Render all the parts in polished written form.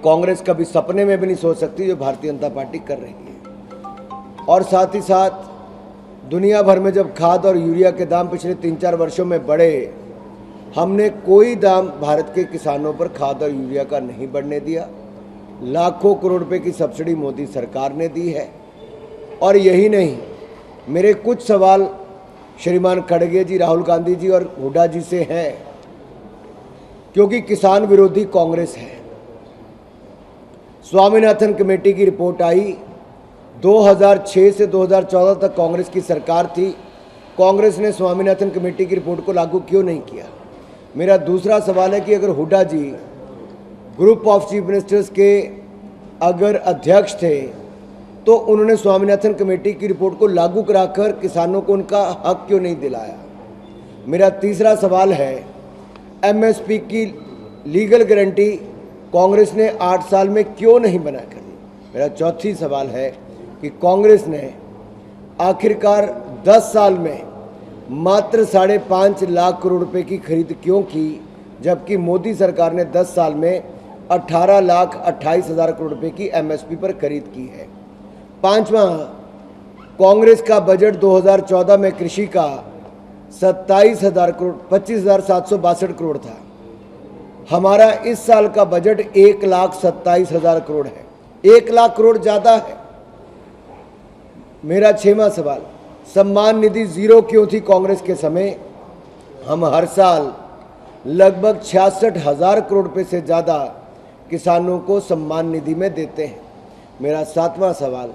कांग्रेस कभी सपने में भी नहीं सोच सकती जो भारतीय जनता पार्टी कर रही है। और साथ ही साथ दुनिया भर में जब खाद और यूरिया के दाम पिछले 3-4 वर्षों में बढ़े, हमने कोई दाम भारत के किसानों पर खाद और यूरिया का नहीं बढ़ने दिया। लाखों करोड़ रुपए की सब्सिडी मोदी सरकार ने दी है। और यही नहीं, मेरे कुछ सवाल श्रीमान खड़गे जी, राहुल गांधी जी और हुड्डा जी से हैं, क्योंकि किसान विरोधी कांग्रेस है। स्वामीनाथन कमेटी की रिपोर्ट आई, 2006 से 2014 तक कांग्रेस की सरकार थी, कांग्रेस ने स्वामीनाथन कमेटी की रिपोर्ट को लागू क्यों नहीं किया। मेरा दूसरा सवाल है कि अगर हुड्डा जी ग्रुप ऑफ चीफ मिनिस्टर्स के अगर अध्यक्ष थे तो उन्होंने स्वामीनाथन कमेटी की रिपोर्ट को लागू कराकर किसानों को उनका हक क्यों नहीं दिलाया। मेरा तीसरा सवाल है, एमएसपी की लीगल गारंटी कांग्रेस ने 8 साल में क्यों नहीं बना कर दी। मेरा चौथी सवाल है कि कांग्रेस ने आखिरकार 10 साल में मात्र 5.5 लाख करोड़ रुपए की खरीद क्यों की, जबकि मोदी सरकार ने 10 साल में 18,28,000 करोड़ रुपए की एमएसपी पर खरीद की है। पांचवा, कांग्रेस का बजट 2014 में कृषि का 27,000 करोड़ 25,762 करोड़ था। हमारा इस साल का बजट 1,27,000 करोड़ है, 1 लाख करोड़ ज़्यादा है। मेरा 6वां सवाल, सम्मान निधि जीरो क्यों थी कांग्रेस के समय। हम हर साल लगभग 66,000 करोड़ रुपए से ज़्यादा किसानों को सम्मान निधि में देते हैं। मेरा 7वां सवाल,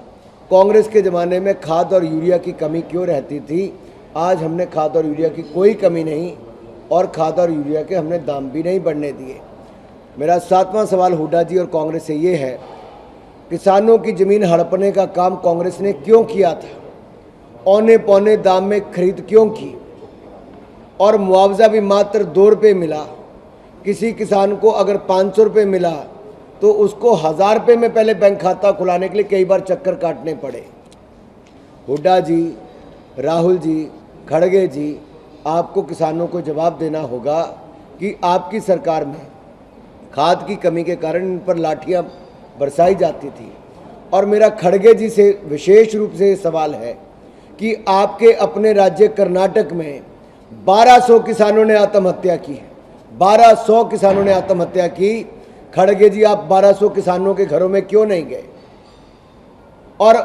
कांग्रेस के ज़माने में खाद और यूरिया की कमी क्यों रहती थी। आज हमने खाद और यूरिया की कोई कमी नहीं और खाद और यूरिया के हमने दाम भी नहीं बढ़ने दिए। मेरा 7वां सवाल हुड्डा जी और कांग्रेस से ये है, किसानों की ज़मीन हड़पने का काम कांग्रेस ने क्यों किया था, औने पौने दाम में खरीद क्यों की, और मुआवजा भी मात्र 2 रुपये मिला। किसी किसान को अगर 500 रुपये मिला तो उसको 1000 रुपये में पहले बैंक खाता खुलाने के लिए कई बार चक्कर काटने पड़े। हुड्डा जी, राहुल जी, खड़गे जी, आपको किसानों को जवाब देना होगा कि आपकी सरकार में खाद की कमी के कारण इन पर लाठियां बरसाई जाती थी। और मेरा खड़गे जी से विशेष रूप से सवाल है कि आपके अपने राज्य कर्नाटक में 1200 किसानों ने आत्महत्या की है, 1200 किसानों ने आत्महत्या की। खड़गे जी, आप 1200 किसानों के घरों में क्यों नहीं गए। और